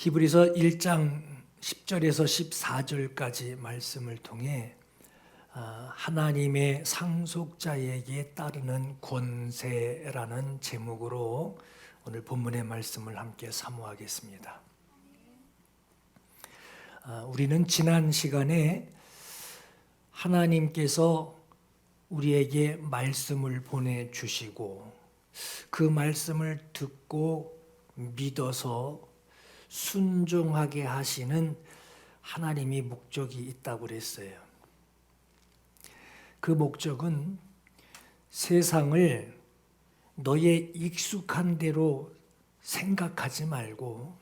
히브리서 1장 10절에서 14절까지 말씀을 통해 하나님의 상속자에게 따르는 권세라는 제목으로 오늘 본문의 말씀을 함께 사모하겠습니다. 우리는 지난 시간에 하나님께서 우리에게 말씀을 보내주시고 그 말씀을 듣고 믿어서 순종하게 하시는 하나님이 목적이 있다고 그랬어요. 그 목적은 세상을 너의 익숙한 대로 생각하지 말고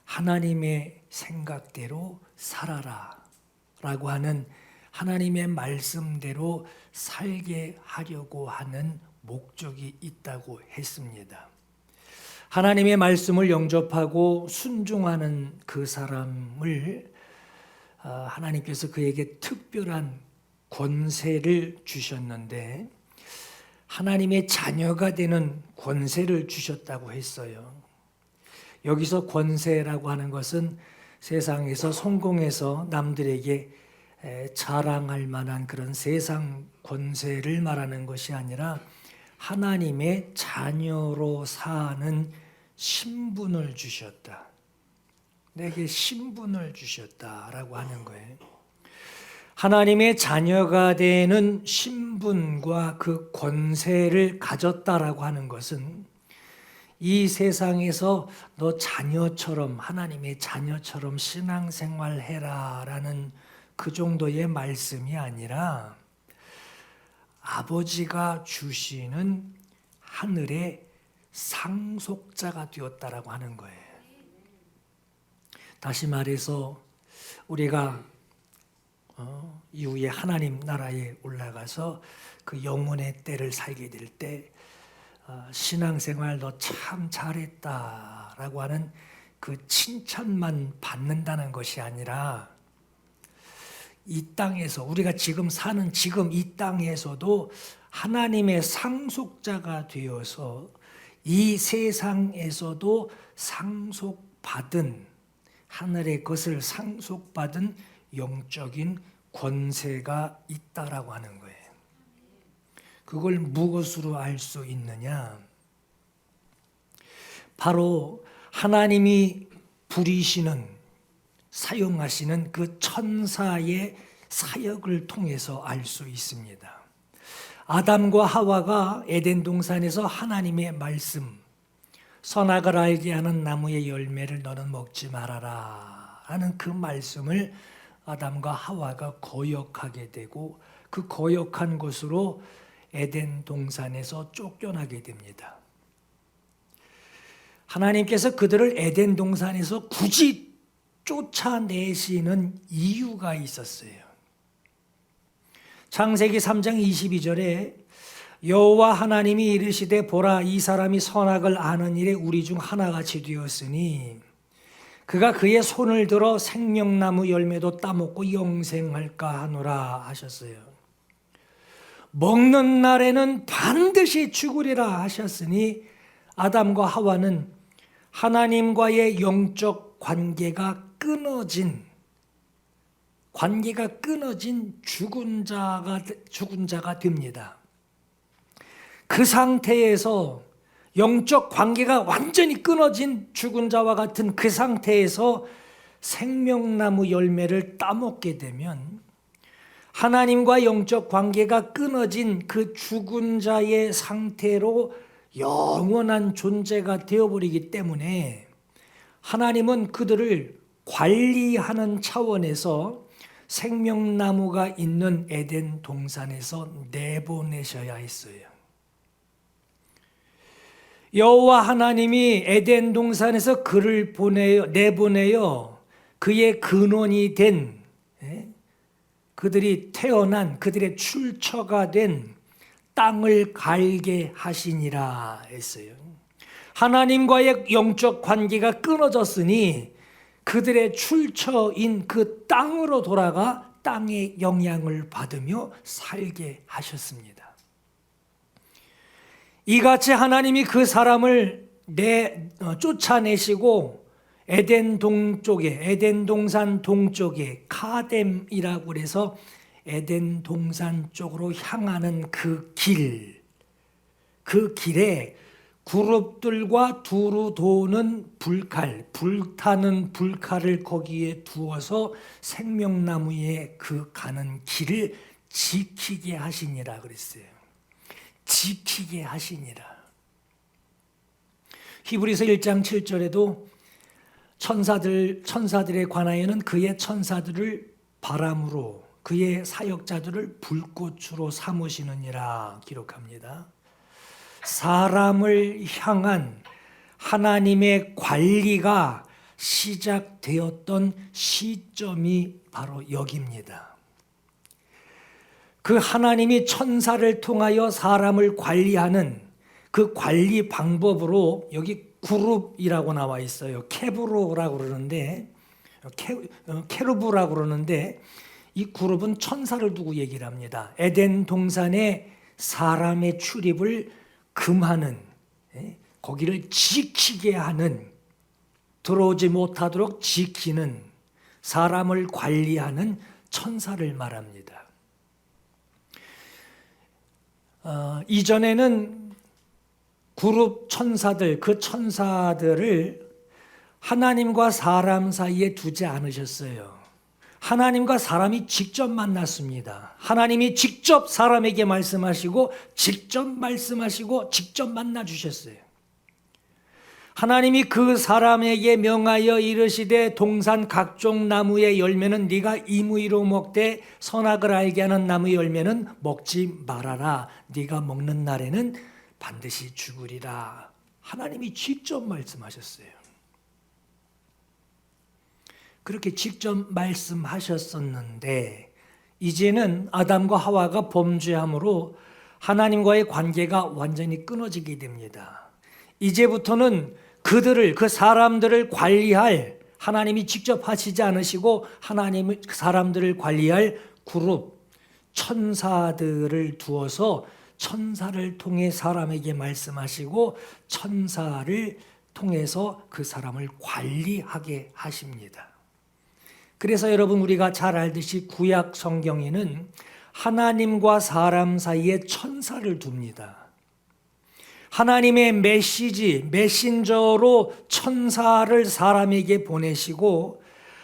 하나님의 생각대로 살아라 라고 하는 하나님의 말씀대로 살게 하려고 하는 목적이 있다고 했습니다. 하나님의 말씀을 영접하고 순종하는 그 사람을 하나님께서 그에게 특별한 권세를 주셨는데 하나님의 자녀가 되는 권세를 주셨다고 했어요. 여기서 권세라고 하는 것은 세상에서 성공해서 남들에게 자랑할 만한 그런 세상 권세를 말하는 것이 아니라 하나님의 자녀로 사는 신분을 주셨다. 내게 신분을 주셨다라고 하는 거예요. 하나님의 자녀가 되는 신분과 그 권세를 가졌다라고 하는 것은 이 세상에서 너 자녀처럼 하나님의 자녀처럼 신앙생활 해라라는 그 정도의 말씀이 아니라 아버지가 주시는 하늘의 상속자가 되었다라고 하는 거예요. 다시 말해서 우리가 이후에 하나님 나라에 올라가서 그 영혼의 때를 살게 될 때 신앙생활 너 참 잘했다라고 하는 그 칭찬만 받는다는 것이 아니라 이 땅에서 우리가 지금 사는 지금 이 땅에서도 하나님의 상속자가 되어서 이 세상에서도 상속받은 하늘의 것을 상속받은 영적인 권세가 있다라고 하는 거예요. 그걸 무엇으로 알 수 있느냐? 바로 하나님이 부리시는 사용하시는 그 천사의 사역을 통해서 알 수 있습니다. 아담과 하와가 에덴 동산에서 하나님의 말씀, 선악을 알게 하는 나무의 열매를 너는 먹지 말아라 하는 그 말씀을 아담과 하와가 거역하게 되고 그 거역한 것으로 에덴 동산에서 쫓겨나게 됩니다. 하나님께서 그들을 에덴 동산에서 굳이 쫓아내시는 이유가 있었어요. 창세기 3장 22절에 여호와 하나님이 이르시되 보라 이 사람이 선악을 아는 일에 우리 중 하나같이 되었으니 그가 그의 손을 들어 생명나무 열매도 따먹고 영생할까 하노라 하셨어요. 먹는 날에는 반드시 죽으리라 하셨으니 아담과 하와는 하나님과의 영적 관계가 끊어진 죽은 자가 됩니다. 그 상태에서 영적 관계가 완전히 끊어진 죽은 자와 같은 그 상태에서 생명나무 열매를 따먹게 되면 하나님과 영적 관계가 끊어진 그 죽은 자의 상태로 영원한 존재가 되어버리기 때문에 하나님은 그들을 관리하는 차원에서 생명나무가 있는 에덴 동산에서 내보내셔야 했어요. 여호와 하나님이 에덴 동산에서 그를 내보내어 그의 근원이 된 그들이 태어난 그들의 출처가 된 땅을 갈게 하시니라 했어요. 하나님과의 영적 관계가 끊어졌으니 그들의 출처인 그 땅으로 돌아가 땅의 영향을 받으며 살게 하셨습니다. 이같이 하나님이 그 사람을 쫓아내시고 에덴 동쪽에, 에덴 동산 동쪽에 카뎀이라고 그래서 에덴 동산 쪽으로 향하는 그 길에 그룹들과 두루 도는 불칼, 불타는 불칼을 거기에 두어서 생명나무의 그 가는 길을 지키게 하시니라 그랬어요. 지키게 하시니라. 히브리서 1장 7절에도 천사들에 관하여는 그의 천사들을 바람으로 그의 사역자들을 불꽃으로 삼으시느니라 기록합니다. 사람을 향한 하나님의 관리가 시작되었던 시점이 바로 여기입니다. 그 하나님이 천사를 통하여 사람을 관리하는 그 관리 방법으로 여기 그룹이라고 나와 있어요. 케브로라고 그러는데 케루브라고 그러는데 이 그룹은 천사를 두고 얘기를 합니다. 에덴 동산에 사람의 출입을 금하는, 거기를 지키게 하는, 들어오지 못하도록 지키는, 사람을 관리하는 천사를 말합니다. 이전에는 그룹 천사들, 그 천사들을 하나님과 사람 사이에 두지 않으셨어요. 하나님과 사람이 직접 만났습니다. 하나님이 직접 사람에게 말씀하시고 직접 만나 주셨어요. 하나님이 그 사람에게 명하여 이르시되 동산 각종 나무의 열매는 네가 임의로 먹되 선악을 알게 하는 나무의 열매는 먹지 말아라. 네가 먹는 날에는 반드시 죽으리라. 하나님이 직접 말씀하셨어요. 그렇게 직접 말씀하셨었는데 이제는 아담과 하와가 범죄함으로 하나님과의 관계가 완전히 끊어지게 됩니다. 이제부터는 그 사람들을 관리할, 하나님이 직접 하시지 않으시고 하나님이 사람들을 관리할 그룹 천사들을 두어서 천사를 통해 사람에게 말씀하시고 천사를 통해서 그 사람을 관리하게 하십니다. 그래서 여러분 우리가 잘 알듯이 구약 성경에는 하나님과 사람 사이에 천사를 둡니다. 하나님의 메신저로 천사를 사람에게 보내시고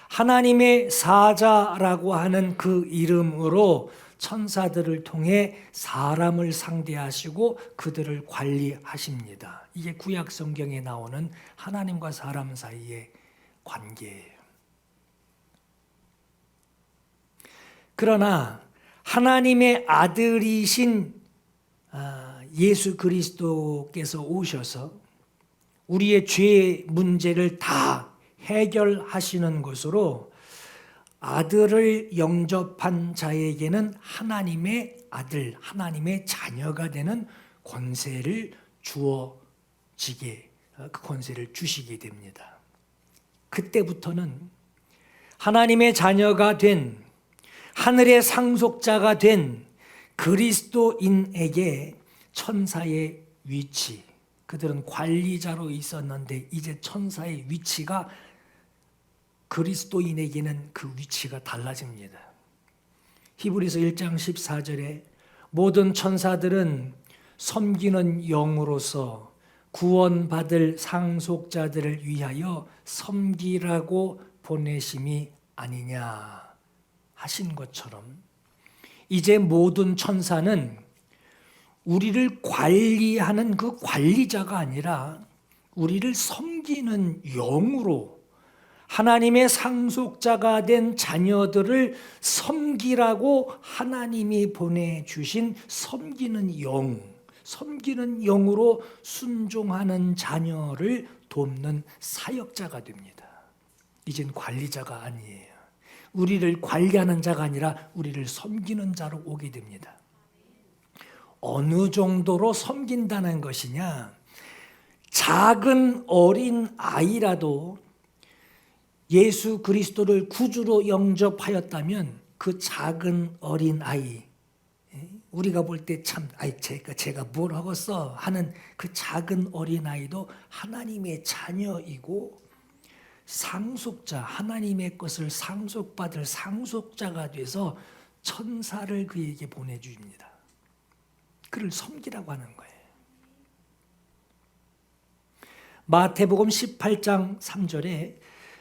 하나님의 사자라고 하는 그 이름으로 천사들을 통해 사람을 상대하시고 그들을 관리하십니다. 이게 구약 성경에 나오는 하나님과 사람 사이의 관계예요. 그러나 하나님의 아들이신 예수 그리스도께서 오셔서 우리의 죄 문제를 다 해결하시는 것으로 아들을 영접한 자에게는 하나님의 아들, 하나님의 자녀가 되는 권세를 그 권세를 주시게 됩니다. 그때부터는 하나님의 자녀가 된 하늘의 상속자가 된 그리스도인에게 천사의 위치, 그들은 관리자로 있었는데 이제 천사의 위치가 그리스도인에게는 그 위치가 달라집니다. 히브리서 1장 14절에 모든 천사들은 섬기는 영으로서 구원받을 상속자들을 위하여 섬기라고 보내심이 아니냐 하신 것처럼 이제 모든 천사는 우리를 관리하는 그 관리자가 아니라 우리를 섬기는 영으로 하나님의 상속자가 된 자녀들을 섬기라고 하나님이 보내주신 섬기는 영으로 순종하는 자녀를 돕는 사역자가 됩니다. 이젠 관리자가 아니에요. 우리를 관리하는 자가 아니라 우리를 섬기는 자로 오게 됩니다. 어느 정도로 섬긴다는 것이냐? 작은 어린 아이라도 예수 그리스도를 구주로 영접하였다면 그 작은 어린 아이, 우리가 볼 때 참 제가 뭘 하겠어 하는 그 작은 어린 아이도 하나님의 자녀이고 상속자, 하나님의 것을 상속받을 상속자가 돼서 천사를 그에게 보내줍니다. 그를 섬기라고 하는 거예요. 마태복음 18장 3절에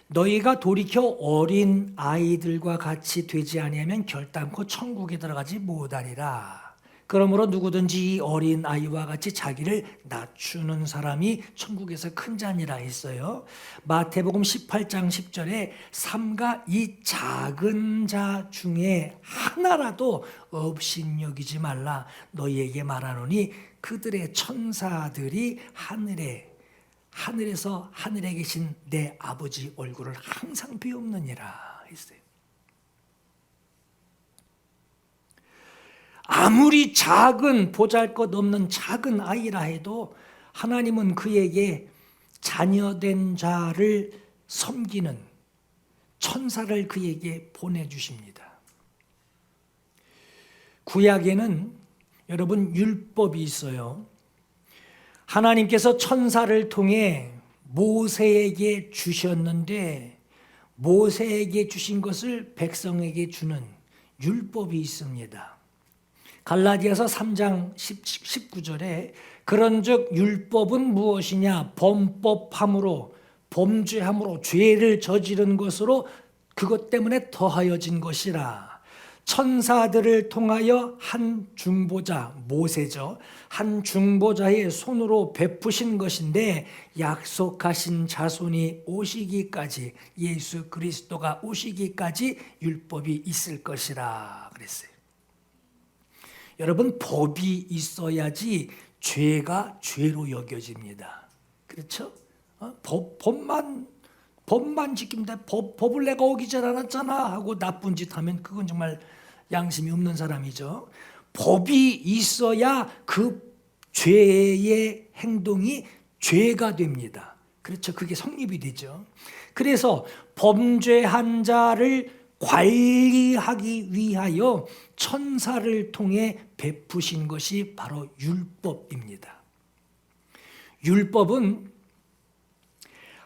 너희가 돌이켜 어린 아이들과 같이 되지 아니하면 결단코 천국에 들어가지 못하리라. 그러므로 누구든지 이 어린 아이와 같이 자기를 낮추는 사람이 천국에서 큰 자니라 했어요. 마태복음 18장 10절에 삼가 이 작은 자 중에 하나라도 업신여기지 말라. 너희에게 말하노니 그들의 천사들이 하늘에서 하늘에 계신 내 아버지 얼굴을 항상 비옵느니라 했어요. 아무리 작은 보잘것없는 작은 아이라 해도 하나님은 그에게 자녀된 자를 섬기는 천사를 그에게 보내주십니다. 구약에는 여러분 율법이 있어요. 하나님께서 천사를 통해 모세에게 주셨는데 모세에게 주신 것을 백성에게 주는 율법이 있습니다. 갈라디아서 3장 19절에 그런즉 율법은 무엇이냐? 범법함으로 범죄함으로 죄를 저지른 것으로 그것 때문에 더하여진 것이라. 천사들을 통하여 한 중보자, 모세죠. 한 중보자의 손으로 베푸신 것인데 약속하신 자손이 오시기까지, 예수 그리스도가 오시기까지 율법이 있을 것이라 그랬어요. 여러분, 법이 있어야지 죄가 죄로 여겨집니다. 그렇죠? 법만 지키면 돼. 법을 내가 어기지 않았잖아 하고 나쁜 짓 하면 그건 정말 양심이 없는 사람이죠. 법이 있어야 그 죄의 행동이 죄가 됩니다. 그렇죠? 그게 성립이 되죠. 그래서 범죄한 자를 관리하기 위하여 천사를 통해 베푸신 것이 바로 율법입니다. 율법은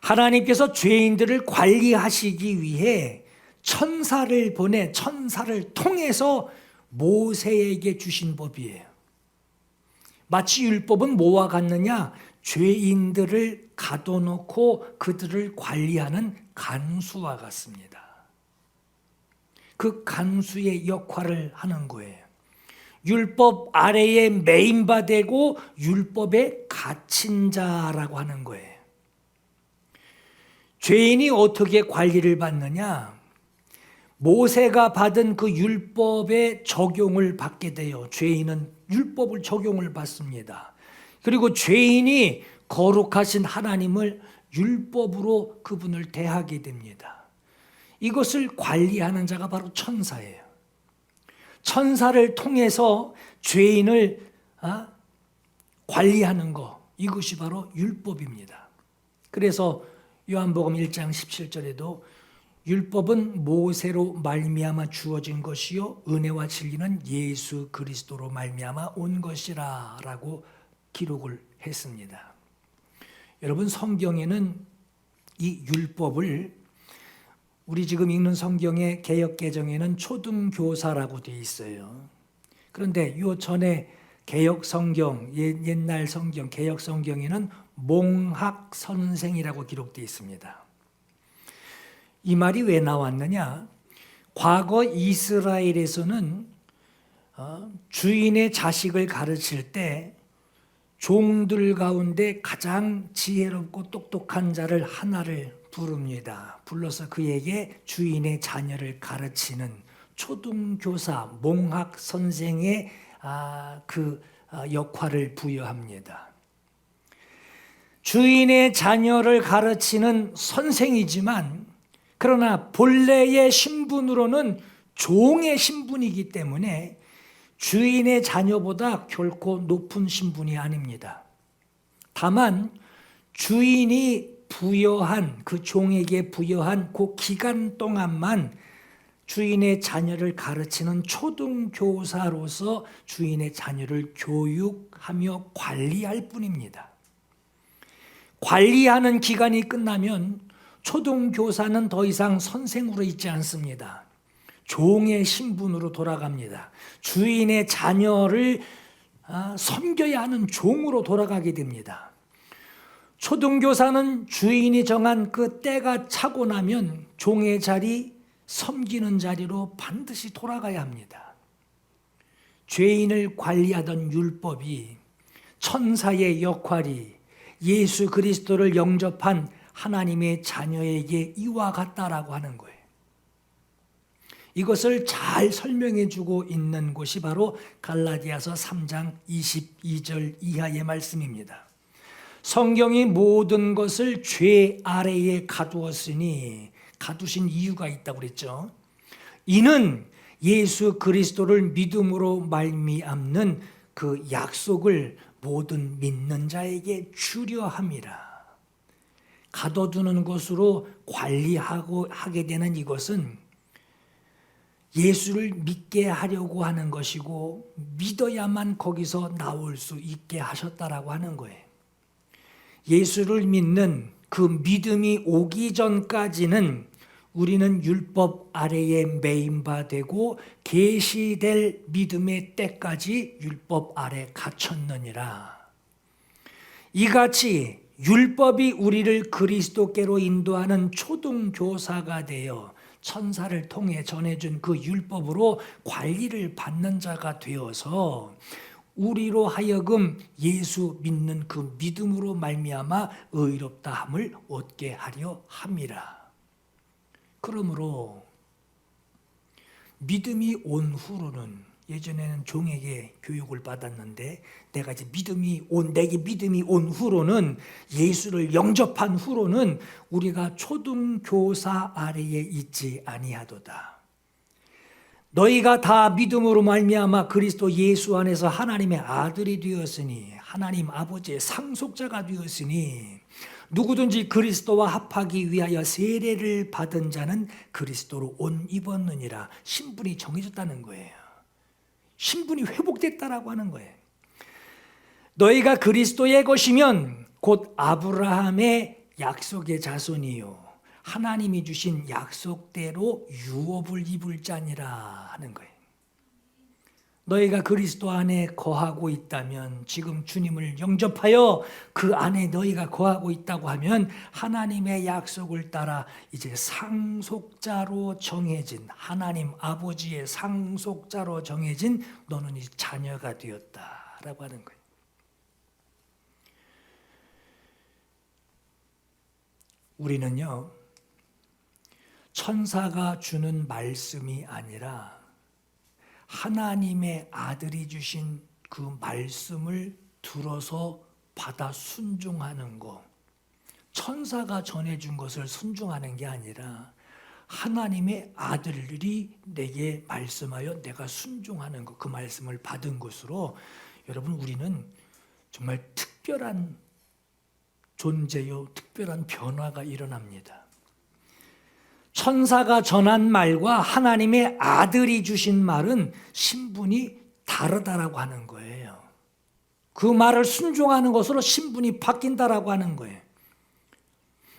하나님께서 죄인들을 관리하시기 위해 천사를 보내 천사를 통해서 모세에게 주신 법이에요. 마치 율법은 뭐와 같느냐? 죄인들을 가둬놓고 그들을 관리하는 간수와 같습니다. 그 간수의 역할을 하는 거예요. 율법 아래에 매인바되고 율법에 갇힌 자라고 하는 거예요. 죄인이 어떻게 관리를 받느냐? 모세가 받은 그 율법의 적용을 받게 돼요. 죄인은 율법을 적용을 받습니다. 그리고 죄인이 거룩하신 하나님을 율법으로 그분을 대하게 됩니다. 이것을 관리하는 자가 바로 천사예요. 천사를 통해서 죄인을 관리하는 것, 이것이 바로 율법입니다. 그래서 요한복음 1장 17절에도 율법은 모세로 말미암아 주어진 것이요 은혜와 진리는 예수 그리스도로 말미암아 온 것이라 라고 기록을 했습니다. 여러분, 성경에는 이 율법을 우리 지금 읽는 성경의 개역개정에는 초등교사라고 되어 있어요. 그런데 요 전에 개역성경, 옛날 성경, 개역성경에는 몽학선생이라고 기록되어 있습니다. 이 말이 왜 나왔느냐? 과거 이스라엘에서는 주인의 자식을 가르칠 때 종들 가운데 가장 지혜롭고 똑똑한 자를 하나를 부릅니다. 불러서 그에게 주인의 자녀를 가르치는 초등교사, 몽학 선생의 그 역할을 부여합니다. 주인의 자녀를 가르치는 선생이지만 그러나 본래의 신분으로는 종의 신분이기 때문에 주인의 자녀보다 결코 높은 신분이 아닙니다. 다만 주인이 부여한 그 종에게 부여한 그 기간 동안만 주인의 자녀를 가르치는 초등교사로서 주인의 자녀를 교육하며 관리할 뿐입니다. 관리하는 기간이 끝나면 초등교사는 더 이상 선생으로 있지 않습니다. 종의 신분으로 돌아갑니다. 주인의 자녀를 섬겨야 하는 종으로 돌아가게 됩니다. 초등교사는 주인이 정한 그 때가 차고 나면 종의 자리, 섬기는 자리로 반드시 돌아가야 합니다. 죄인을 관리하던 율법이 천사의 역할이 예수 그리스도를 영접한 하나님의 자녀에게 이와 같다라고 하는 거예요. 이것을 잘 설명해 주고 있는 곳이 바로 갈라디아서 3장 22절 이하의 말씀입니다. 성경이 모든 것을 죄 아래에 가두었으니, 가두신 이유가 있다고 그랬죠. 이는 예수 그리스도를 믿음으로 말미암는 그 약속을 모든 믿는 자에게 주려 함이라. 가둬두는 것으로 관리하고 하게 되는 이것은 예수를 믿게 하려고 하는 것이고, 믿어야만 거기서 나올 수 있게 하셨다라고 하는 거예요. 예수를 믿는 그 믿음이 오기 전까지는 우리는 율법 아래에 매인바 되고 계시될 믿음의 때까지 율법 아래 갇혔느니라. 이같이 율법이 우리를 그리스도께로 인도하는 초등교사가 되어 천사를 통해 전해준 그 율법으로 관리를 받는 자가 되어서 우리로 하여금 예수 믿는 그 믿음으로 말미암아 의롭다함을 얻게 하려 함이라. 그러므로 믿음이 온 후로는, 예전에는 종에게 교육을 받았는데 내가 이제 내게 믿음이 온 후로는, 예수를 영접한 후로는 우리가 초등교사 아래에 있지 아니하도다. 너희가 다 믿음으로 말미암아 그리스도 예수 안에서 하나님의 아들이 되었으니, 하나님 아버지의 상속자가 되었으니, 누구든지 그리스도와 합하기 위하여 세례를 받은 자는 그리스도로 옷 입었느니라. 신분이 정해졌다는 거예요. 신분이 회복됐다라고 하는 거예요. 너희가 그리스도의 것이면 곧 아브라함의 약속의 자손이요 하나님이 주신 약속대로 유업을 입을 자니라 하는 거예요. 너희가 그리스도 안에 거하고 있다면, 지금 주님을 영접하여 그 안에 너희가 거하고 있다고 하면 하나님의 약속을 따라 이제 상속자로 정해진, 하나님 아버지의 상속자로 정해진 너는 이제 자녀가 되었다라고 하는 거예요. 우리는요, 천사가 주는 말씀이 아니라 하나님의 아들이 주신 그 말씀을 들어서 받아 순종하는 것, 천사가 전해준 것을 순종하는 게 아니라 하나님의 아들이 내게 말씀하여 내가 순종하는 것, 그 말씀을 받은 것으로, 여러분, 우리는 정말 특별한 존재요, 특별한 변화가 일어납니다. 천사가 전한 말과 하나님의 아들이 주신 말은 신분이 다르다라고 하는 거예요. 그 말을 순종하는 것으로 신분이 바뀐다라고 하는 거예요.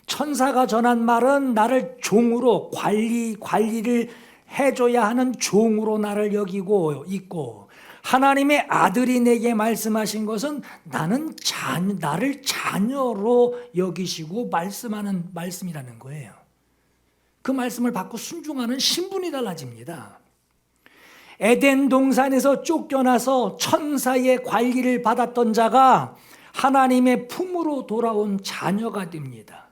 천사가 전한 말은 나를 종으로 관리를 해줘야 하는 종으로 나를 여기고 있고, 하나님의 아들이 내게 말씀하신 것은 나를 자녀로 여기시고 말씀하는 말씀이라는 거예요. 그 말씀을 받고 순종하는 신분이 달라집니다. 에덴 동산에서 쫓겨나서 천사의 관리를 받았던 자가 하나님의 품으로 돌아온 자녀가 됩니다.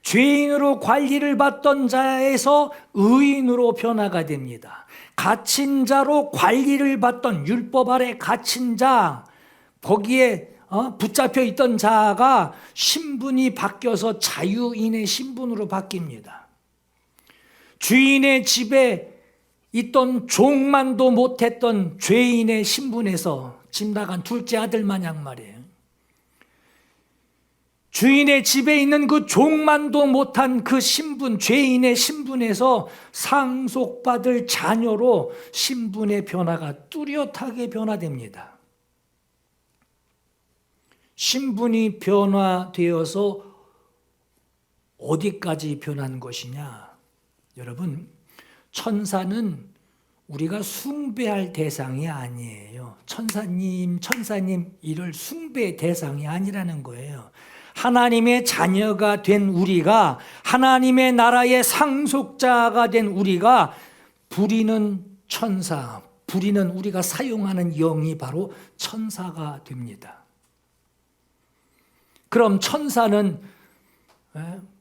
죄인으로 관리를 받던 자에서 의인으로 변화가 됩니다. 갇힌 자로 관리를 받던, 율법 아래 갇힌 자, 거기에 붙잡혀 있던 자가 신분이 바뀌어서 자유인의 신분으로 바뀝니다. 주인의 집에 있던 종만도 못했던 죄인의 신분에서 집 나간 둘째 아들 마냥 말이에요. 주인의 집에 있는 그 종만도 못한 그 신분, 죄인의 신분에서 상속받을 자녀로 신분의 변화가 뚜렷하게 변화됩니다. 신분이 변화되어서 어디까지 변한 것이냐? 여러분, 천사는 우리가 숭배할 대상이 아니에요. 천사님 이럴 숭배의 대상이 아니라는 거예요. 하나님의 자녀가 된 우리가, 하나님의 나라의 상속자가 된 우리가 부리는 천사, 부리는 우리가 사용하는 영이 바로 천사가 됩니다. 그럼 천사는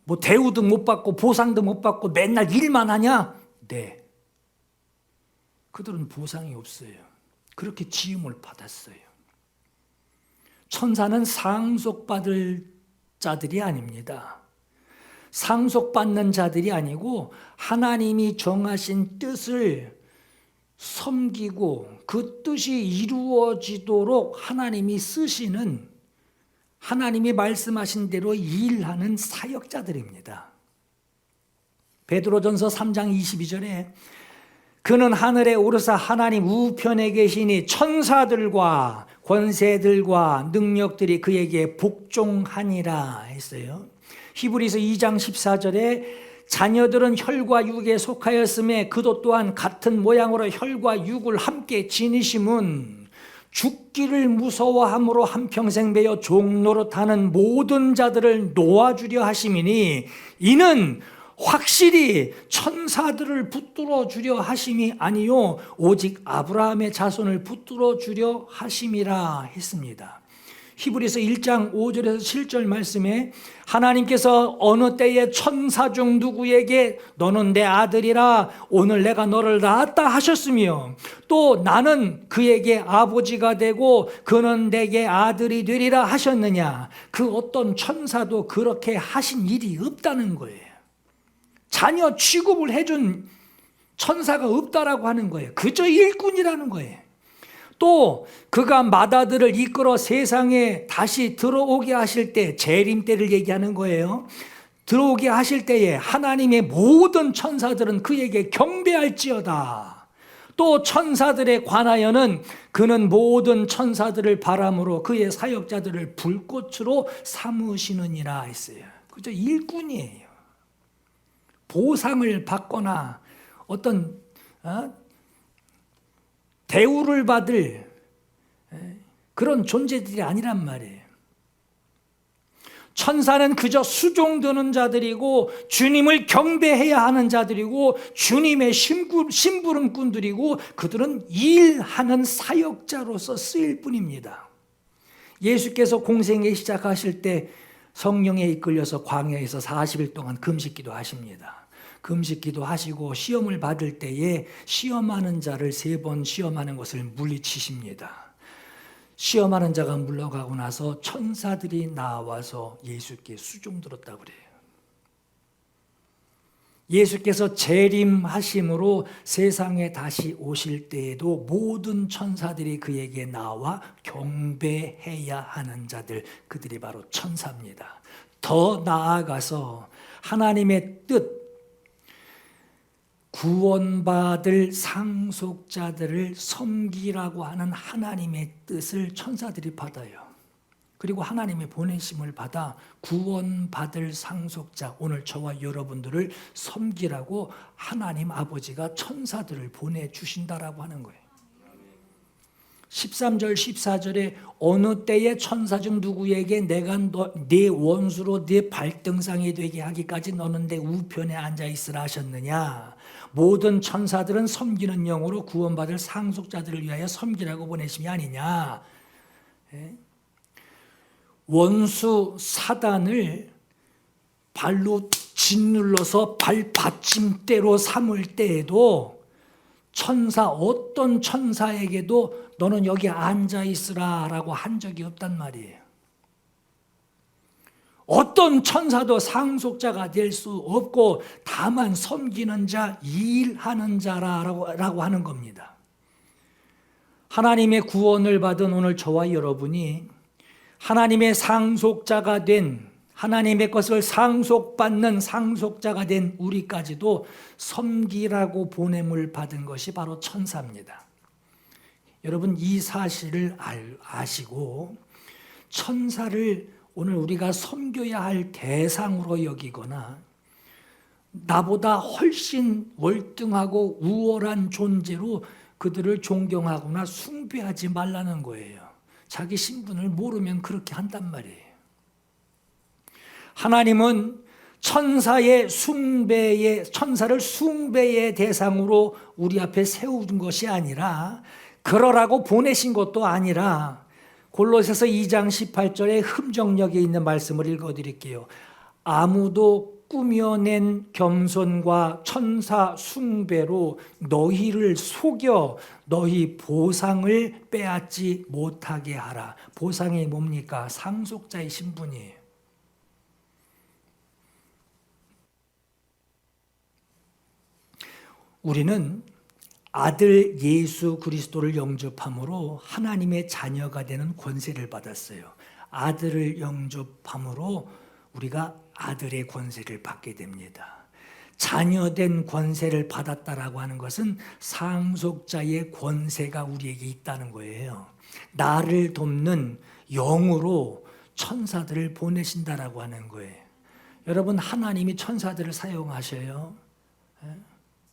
뭐 대우도 못 받고 보상도 못 받고 맨날 일만 하냐? 네. 그들은 보상이 없어요. 그렇게 지음을 받았어요. 천사는 상속받을 자들이 아닙니다. 상속받는 자들이 아니고 하나님이 정하신 뜻을 섬기고 그 뜻이 이루어지도록 하나님이 쓰시는, 하나님이 말씀하신 대로 일하는 사역자들입니다. 베드로전서 3장 22절에 그는 하늘에 오르사 하나님 우편에 계시니 천사들과 권세들과 능력들이 그에게 복종하니라 했어요. 히브리서 2장 14절에 자녀들은 혈과 육에 속하였음에 그도 또한 같은 모양으로 혈과 육을 함께 지니심은 죽기를 무서워함으로 한평생 매여 종노릇하는 모든 자들을 놓아주려 하심이니 이는 확실히 천사들을 붙들어 주려 하심이 아니요 오직 아브라함의 자손을 붙들어 주려 하심이라 했습니다. 히브리서 1장 5절에서 7절 말씀에 하나님께서 어느 때에 천사 중 누구에게 너는 내 아들이라 오늘 내가 너를 낳았다 하셨으며 또 나는 그에게 아버지가 되고 그는 내게 아들이 되리라 하셨느냐. 그 어떤 천사도 그렇게 하신 일이 없다는 거예요. 자녀 취급을 해준 천사가 없다라고 하는 거예요. 그저 일꾼이라는 거예요. 또 그가 마다들을 이끌어 세상에 다시 들어오게 하실 때, 재림 때를 얘기하는 거예요. 들어오게 하실 때에 하나님의 모든 천사들은 그에게 경배할지어다. 또 천사들에 관하여는 그는 모든 천사들을 바람으로 그의 사역자들을 불꽃으로 삼으시느니라 했어요. 그저 일꾼이에요. 보상을 받거나 어떤 대우를 받을 그런 존재들이 아니란 말이에요. 천사는 그저 수종드는 자들이고 주님을 경배해야 하는 자들이고 주님의 심부름꾼들이고 그들은 일하는 사역자로서 쓰일 뿐입니다. 예수께서 공생애 시작하실 때 성령에 이끌려서 광야에서 40일 동안 금식기도 하십니다. 금식기도 하시고 시험을 받을 때에 시험하는 자를 3번 시험하는 것을 물리치십니다. 시험하는 자가 물러가고 나서 천사들이 나와서 예수께 수종들었다고 그래요. 예수께서 재림하심으로 세상에 다시 오실 때에도 모든 천사들이 그에게 나와 경배해야 하는 자들, 그들이 바로 천사입니다. 더 나아가서 하나님의 뜻, 구원받을 상속자들을 섬기라고 하는 하나님의 뜻을 천사들이 받아요. 그리고 하나님의 보내심을 받아 구원받을 상속자, 오늘 저와 여러분들을 섬기라고 하나님 아버지가 천사들을 보내주신다라고 하는 거예요. 13절 14절에 어느 때에 천사 중 누구에게 내가 네 원수로 네 발등상이 되게 하기까지 너는 내 우편에 앉아 있으라 하셨느냐. 모든 천사들은 섬기는 영으로 구원받을 상속자들을 위하여 섬기라고 보내심이 아니냐. 원수 사단을 발로 짓눌러서 발받침대로 삼을 때에도 어떤 천사에게도 너는 여기 앉아 있으라 라고 한 적이 없단 말이에요. 어떤 천사도 상속자가 될 수 없고 다만 섬기는 자, 일하는 자라고 하는 겁니다. 하나님의 구원을 받은 오늘 저와 여러분이 하나님의 상속자가 된, 하나님의 것을 상속받는 상속자가 된 우리까지도 섬기라고 보냄을 받은 것이 바로 천사입니다. 여러분 이 사실을 아시고 천사를 오늘 우리가 섬겨야 할 대상으로 여기거나 나보다 훨씬 월등하고 우월한 존재로 그들을 존경하거나 숭배하지 말라는 거예요. 자기 신분을 모르면 그렇게 한단 말이에요. 하나님은 천사를 숭배의 대상으로 우리 앞에 세운 것이 아니라, 그러라고 보내신 것도 아니라, 골로새서 2장 18절에 흠정역에 있는 말씀을 읽어드릴게요. 아무도 꾸며낸 겸손과 천사 숭배로 너희를 속여 너희 보상을 빼앗지 못하게 하라. 보상이 뭡니까? 상속자의 신분이에요. 우리는 아들 예수 그리스도를 영접함으로 하나님의 자녀가 되는 권세를 받았어요. 아들을 영접함으로 우리가 아들의 권세를 받게 됩니다. 자녀된 권세를 받았다라고 하는 것은 상속자의 권세가 우리에게 있다는 거예요. 나를 돕는 영으로 천사들을 보내신다라고 하는 거예요. 여러분, 하나님이 천사들을 사용하셔요.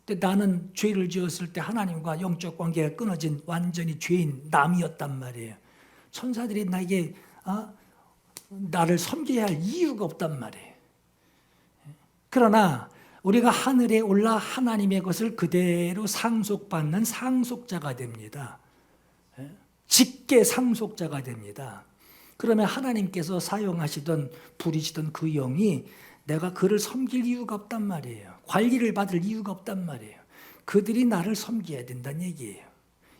근데 나는 죄를 지었을 때 하나님과 영적 관계가 끊어진 완전히 죄인 남이었단 말이에요. 천사들이 나에게 나를 섬겨야 할 이유가 없단 말이에요. 그러나 우리가 하늘에 올라 하나님의 것을 그대로 상속받는 상속자가 됩니다. 직계 상속자가 됩니다. 그러면 하나님께서 사용하시던 부리시던 그 영이 내가 그를 섬길 이유가 없단 말이에요. 관리를 받을 이유가 없단 말이에요. 그들이 나를 섬겨야 된다는 얘기예요.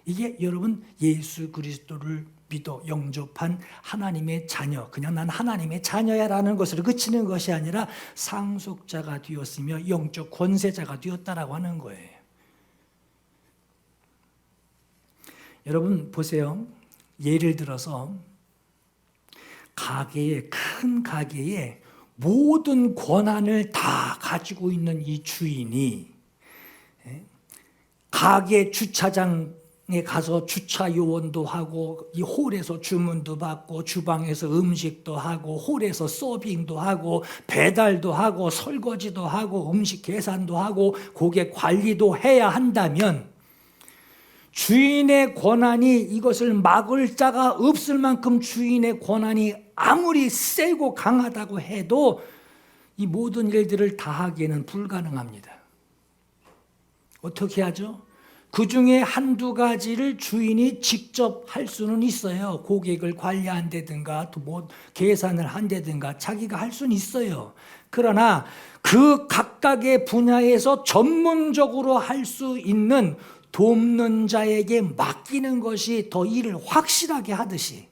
이게 여러분 예수 그리스도를 믿어 영접한 하나님의 자녀, 그냥 난 하나님의 자녀야라는 것으로 그치는 것이 아니라 상속자가 되었으며 영적 권세자가 되었다라고 하는 거예요. 여러분 보세요. 예를 들어서 큰 가게에 모든 권한을 다 가지고 있는 이 주인이 가게 주차장에 가서 주차 요원도 하고, 이 홀에서 주문도 받고, 주방에서 음식도 하고, 홀에서 서빙도 하고, 배달도 하고, 설거지도 하고, 음식 계산도 하고, 고객 관리도 해야 한다면 주인의 권한이 이것을 막을 자가 없을 만큼 주인의 권한이 아무리 세고 강하다고 해도 이 모든 일들을 다 하기에는 불가능합니다. 어떻게 하죠? 그 중에 한두 가지를 주인이 직접 할 수는 있어요. 고객을 관리한다든가 또 뭐 계산을 한다든가 자기가 할 수는 있어요. 그러나 그 각각의 분야에서 전문적으로 할 수 있는 돕는 자에게 맡기는 것이 더 일을 확실하게 하듯이,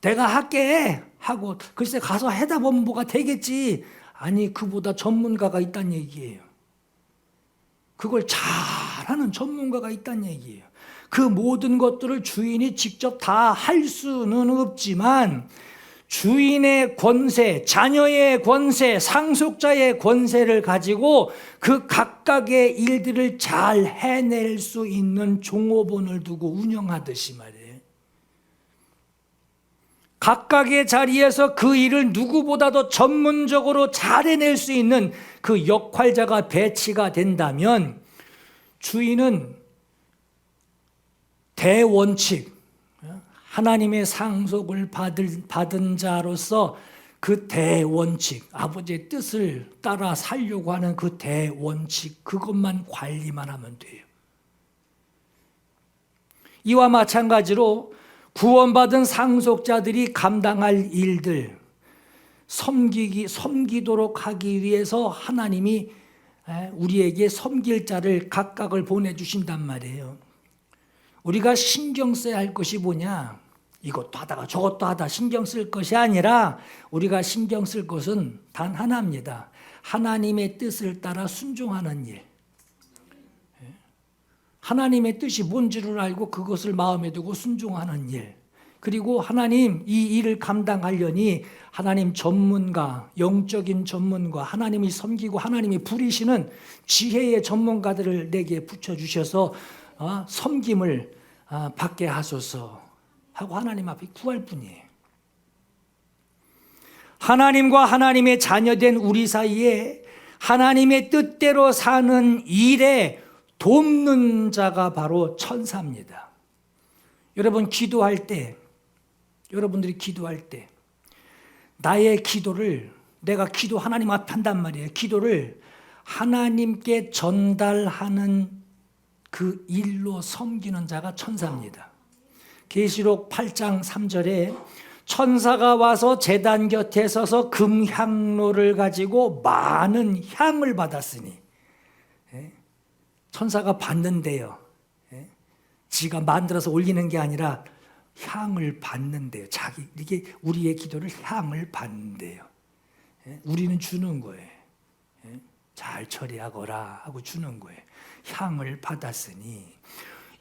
내가 할게 하고 글쎄 가서 해다 보면 뭐가 되겠지. 아니, 그보다 전문가가 있다는 얘기예요. 그걸 잘하는 전문가가 있다는 얘기예요. 그 모든 것들을 주인이 직접 다 할 수는 없지만 주인의 권세, 자녀의 권세, 상속자의 권세를 가지고 그 각각의 일들을 잘 해낼 수 있는 종업원을 두고 운영하듯이 말이에요. 각각의 자리에서 그 일을 누구보다도 전문적으로 잘 해낼 수 있는 그 역할자가 배치가 된다면 주인은 대원칙, 하나님의 상속을 받은 자로서 그 대원칙, 아버지의 뜻을 따라 살려고 하는 그 대원칙, 그것만 관리만 하면 돼요. 이와 마찬가지로 구원받은 상속자들이 감당할 일들, 섬기도록 하기 위해서 하나님이 우리에게 섬길 자를 각각을 보내주신단 말이에요. 우리가 신경 써야 할 것이 뭐냐? 이것도 하다가 저것도 하다 신경 쓸 것이 아니라 우리가 신경 쓸 것은 단 하나입니다. 하나님의 뜻을 따라 순종하는 일. 하나님의 뜻이 뭔지를 알고 그것을 마음에 두고 순종하는 일. 그리고 하나님 이 일을 감당하려니 하나님 전문가, 영적인 전문가, 하나님이 섬기고 하나님이 부리시는 지혜의 전문가들을 내게 붙여주셔서 섬김을 받게 하소서 하고 하나님 앞에 구할 뿐이에요. 하나님과 하나님의 자녀된 우리 사이에 하나님의 뜻대로 사는 일에 돕는 자가 바로 천사입니다. 여러분 기도할 때, 여러분들이 기도할 때 나의 기도를 내가 기도 하나님 앞에 한단 말이에요. 기도를 하나님께 전달하는 그 일로 섬기는 자가 천사입니다. 계시록 8장 3절에 천사가 와서 제단 곁에 서서 금향로를 가지고 많은 향을 받았으니, 천사가 받는데요, 지가 만들어서 올리는 게 아니라 향을 받는데요. 이게 우리의 기도를 향을 받는데요. 우리는 주는 거예요. 잘 처리하거라 하고 주는 거예요. 향을 받았으니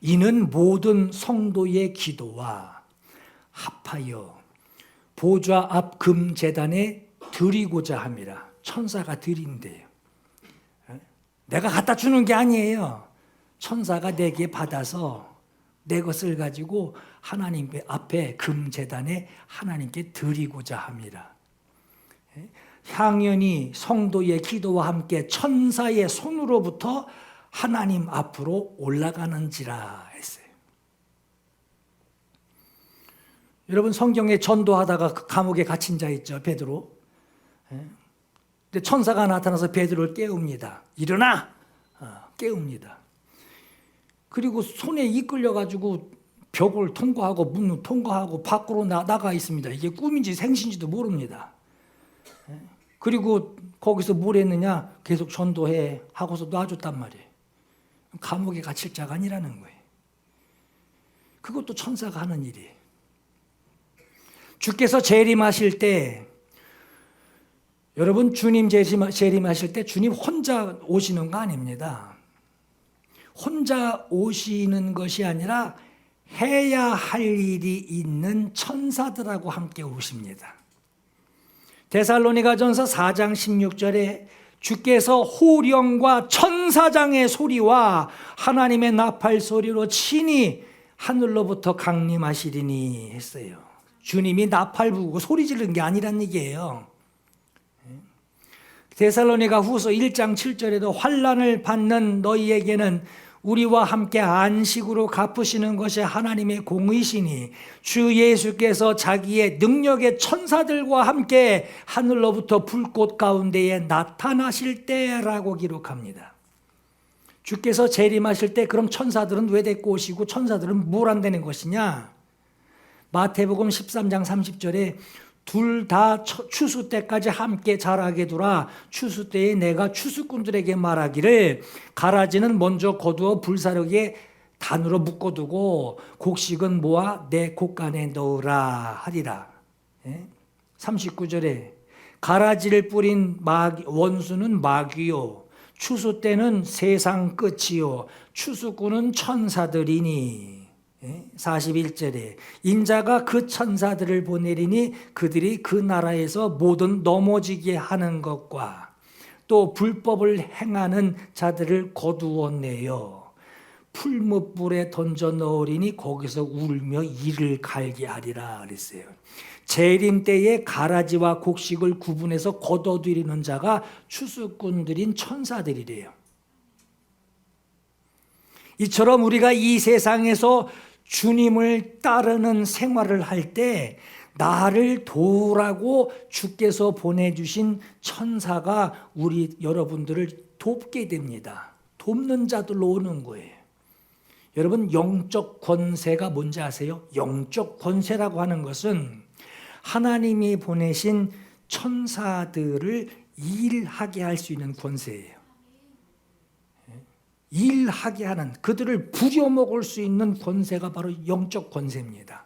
이는 모든 성도의 기도와 합하여 보좌 앞 금제단에 드리고자 함이라. 천사가 드린대요. 내가 갖다 주는 게 아니에요. 천사가 내게 받아서 내 것을 가지고 하나님 앞에 금제단에 하나님께 드리고자 함이라. 향연이 성도의 기도와 함께 천사의 손으로부터 하나님 앞으로 올라가는지라 했어요. 여러분 성경에 전도하다가 감옥에 갇힌 자 있죠, 베드로. 근데 천사가 나타나서 베드로를 깨웁니다. 일어나! 깨웁니다. 그리고 손에 이끌려가지고 벽을 통과하고 문을 통과하고 밖으로 나가 있습니다. 이게 꿈인지 생신지도 모릅니다. 그리고 거기서 뭘 했느냐? 계속 전도해 하고서 놔줬단 말이에요. 감옥에 갇힐 자가 아니라는 거예요. 그것도 천사가 하는 일이에요. 주께서 재림하실 때, 여러분 주님 재림하실 때 주님 혼자 오시는 거 아닙니다. 혼자 오시는 것이 아니라 해야 할 일이 있는 천사들하고 함께 오십니다. 데살로니가전서 4장 16절에 주께서 호령과 천사장의 소리와 하나님의 나팔 소리로 친히 하늘로부터 강림하시리니 했어요. 주님이 나팔 부고 소리 지르는 게 아니란 얘기예요. 데살로니가 후서 1장 7절에도 환난을 받는 너희에게는 우리와 함께 안식으로 갚으시는 것이 하나님의 공의시니 주 예수께서 자기의 능력의 천사들과 함께 하늘로부터 불꽃 가운데에 나타나실 때라고 기록합니다. 주께서 재림하실 때 그럼 천사들은 왜 데리고 오시고 천사들은 뭘 한다는 것이냐? 마태복음 13장 30절에 둘 다 추수 때까지 함께 자라게 두라. 추수 때에 내가 추수꾼들에게 말하기를 가라지는 먼저 거두어 불사르게 단으로 묶어두고 곡식은 모아 내 곡간에 넣으라 하리라. 39절에 가라지를 뿌린 원수는 마귀요 추수 때는 세상 끝이요 추수꾼은 천사들이니. 41절에 인자가 그 천사들을 보내리니 그들이 그 나라에서 모든 넘어지게 하는 것과 또 불법을 행하는 자들을 거두어내어 풀무불에 던져 넣으리니 거기서 울며 이를 갈게 하리라 그랬어요. 재림 때에 가라지와 곡식을 구분해서 거둬들이는 자가 추수꾼들인 천사들이래요. 이처럼 우리가 이 세상에서 주님을 따르는 생활을 할 때 나를 도우라고 주께서 보내주신 천사가 우리 여러분들을 돕게 됩니다. 돕는 자들로 오는 거예요. 여러분 영적 권세가 뭔지 아세요? 영적 권세라고 하는 것은 하나님이 보내신 천사들을 일하게 할 수 있는 권세예요. 일하게 하는, 그들을 부려먹을 수 있는 권세가 바로 영적 권세입니다.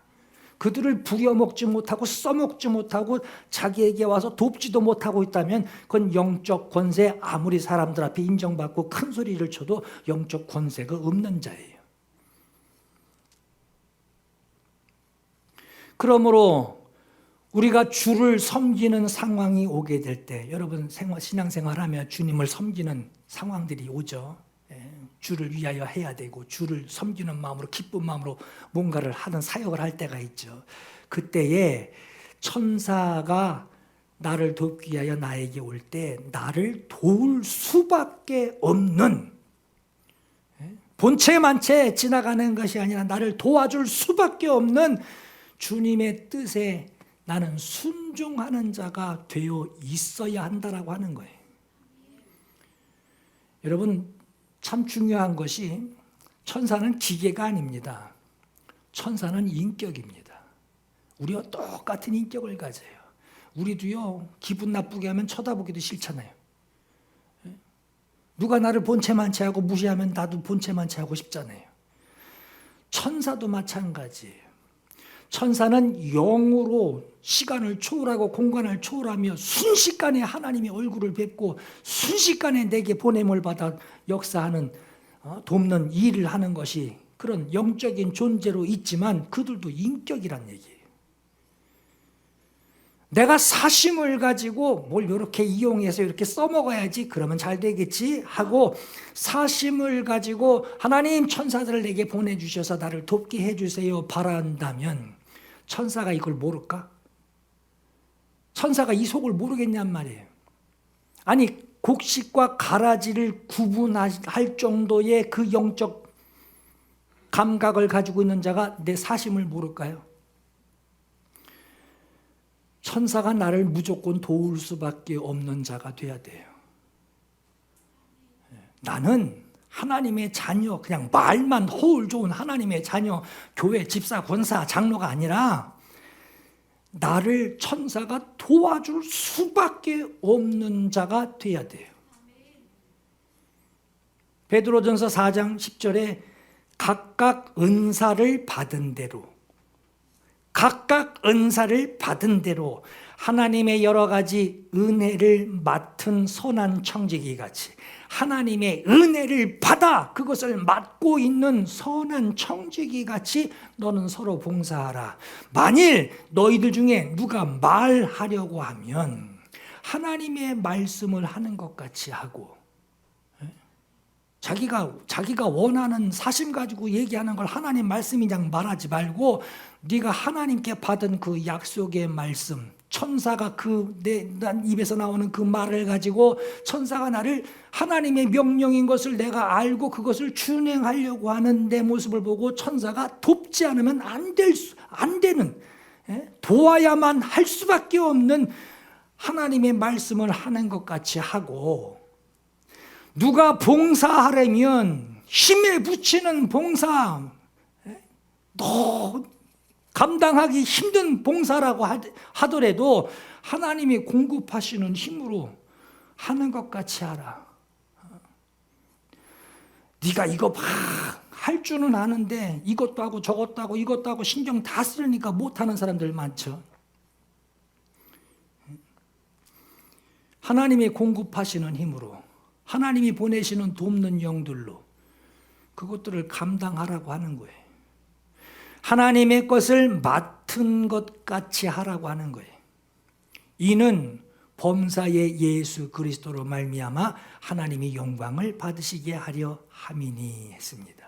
그들을 부려먹지 못하고 써먹지 못하고 자기에게 와서 돕지도 못하고 있다면 그건 영적 권세, 아무리 사람들 앞에 인정받고 큰 소리를 쳐도 영적 권세가 없는 자예요. 그러므로 우리가 주를 섬기는 상황이 오게 될 때, 여러분 신앙생활하면 주님을 섬기는 상황들이 오죠. 주를 위하여 해야 되고 주를 섬기는 마음으로 기쁜 마음으로 뭔가를 하는 사역을 할 때가 있죠. 그때에 천사가 나를 돕기 위하여 나에게 올 때 나를 도울 수밖에 없는, 본체만체 지나가는 것이 아니라 나를 도와줄 수밖에 없는 주님의 뜻에 나는 순종하는 자가 되어 있어야 한다라고 하는 거예요. 여러분, 참 중요한 것이 천사는 기계가 아닙니다. 천사는 인격입니다. 우리와 똑같은 인격을 가져요. 우리도요, 기분 나쁘게 하면 쳐다보기도 싫잖아요. 누가 나를 본체만체 하고 무시하면 나도 본체만체 하고 싶잖아요. 천사도 마찬가지예요. 천사는 영으로 시간을 초월하고 공간을 초월하며 순식간에 하나님의 얼굴을 뵙고 순식간에 내게 보냄을 받아 역사하는, 돕는 일을 하는 것이 그런 영적인 존재로 있지만 그들도 인격이란 얘기예요. 내가 사심을 가지고 뭘 이렇게 이용해서 이렇게 써먹어야지 그러면 잘 되겠지 하고 사심을 가지고 하나님 천사들을 내게 보내주셔서 나를 돕게 해주세요 바란다면 천사가 이걸 모를까? 천사가 이 속을 모르겠냔 말이에요. 아니, 곡식과 가라지를 구분할 정도의 그 영적 감각을 가지고 있는 자가 내 사심을 모를까요? 천사가 나를 무조건 도울 수밖에 없는 자가 돼야 돼요. 나는 하나님의 자녀, 그냥 말만 허울 좋은 하나님의 자녀, 교회, 집사, 권사, 장로가 아니라 나를 천사가 도와줄 수밖에 없는 자가 돼야 돼요. 베드로전서 4장 10절에 각각 은사를 받은 대로, 각각 은사를 받은 대로 하나님의 여러 가지 은혜를 맡은 선한 청지기 같이 하나님의 은혜를 받아 그것을 맡고 있는 선한 청지기 같이 너는 서로 봉사하라. 만일 너희들 중에 누가 말하려고 하면 하나님의 말씀을 하는 것 같이 하고, 자기가 원하는 사심 가지고 얘기하는 걸 하나님 말씀이냥 말하지 말고 네가 하나님께 받은 그 약속의 말씀, 천사가 난 입에서 나오는 그 말을 가지고 천사가 나를 하나님의 명령인 것을 내가 알고 그것을 준행하려고 하는 내 모습을 보고 천사가 돕지 않으면 안 되는, 도와야만 할 수밖에 없는 하나님의 말씀을 하는 것 같이 하고, 누가 봉사하려면 힘에 붙이는 봉사, 너 감당하기 힘든 봉사라고 하더라도 하나님이 공급하시는 힘으로 하는 것 같이 하라. 네가 이거 막 할 줄은 아는데 이것도 하고 저것도 하고 이것도 하고 신경 다 쓰니까 못하는 사람들 많죠. 하나님이 공급하시는 힘으로, 하나님이 보내시는 돕는 영들로 그것들을 감당하라고 하는 거예요. 하나님의 것을 맡은 것 같이 하라고 하는 거예요. 이는 범사의 예수 그리스도로 말미암아 하나님이 영광을 받으시게 하려 함이니 했습니다.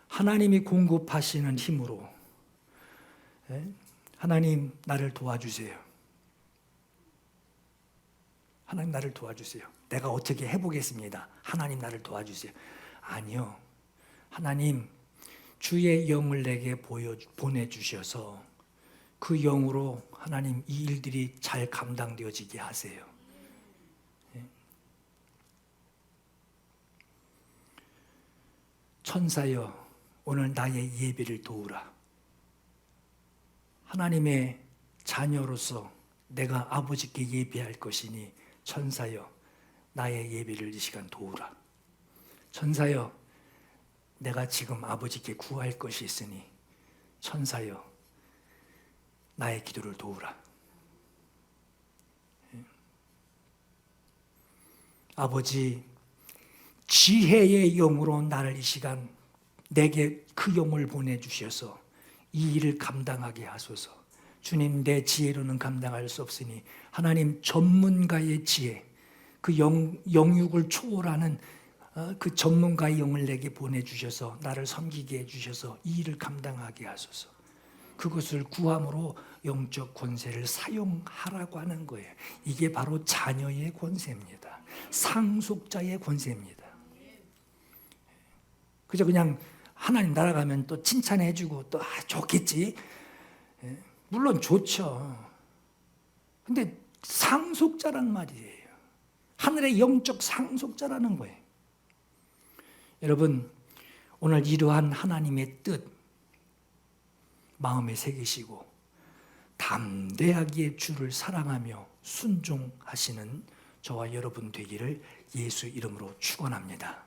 하나님이 공급하시는 힘으로, 하나님 나를 도와주세요. 하나님 나를 도와주세요. 내가 어떻게 해보겠습니다. 하나님 나를 도와주세요. 아니요. 하나님 주의 영을 내게 보내주셔서 그 영으로 하나님 이 일들이 잘 감당되어지게 하세요. 천사여, 오늘 나의 예배를 도우라. 하나님의 자녀로서 내가 아버지께 예배할 것이니 천사여, 나의 예배를 이 시간 도우라. 천사여, 내가 지금 아버지께 구할 것이 있으니 천사여, 나의 기도를 도우라. 아버지, 지혜의 영으로 나를 이 시간 내게 그 영을 보내주셔서 이 일을 감당하게 하소서. 주님, 내 지혜로는 감당할 수 없으니 하나님 전문가의 지혜, 그 영육을 초월하는 그 전문가의 영을 내게 보내주셔서 나를 섬기게 해주셔서 이 일을 감당하게 하소서. 그것을 구함으로 영적 권세를 사용하라고 하는 거예요. 이게 바로 자녀의 권세입니다. 상속자의 권세입니다. 그저 그냥 하나님 나라 가면 또 칭찬해주고 또 좋겠지. 물론 좋죠. 근데 상속자란 말이에요. 하늘의 영적 상속자라는 거예요. 여러분, 오늘 이러한 하나님의 뜻 마음에 새기시고 담대하게 주를 사랑하며 순종하시는 저와 여러분 되기를 예수 이름으로 축원합니다.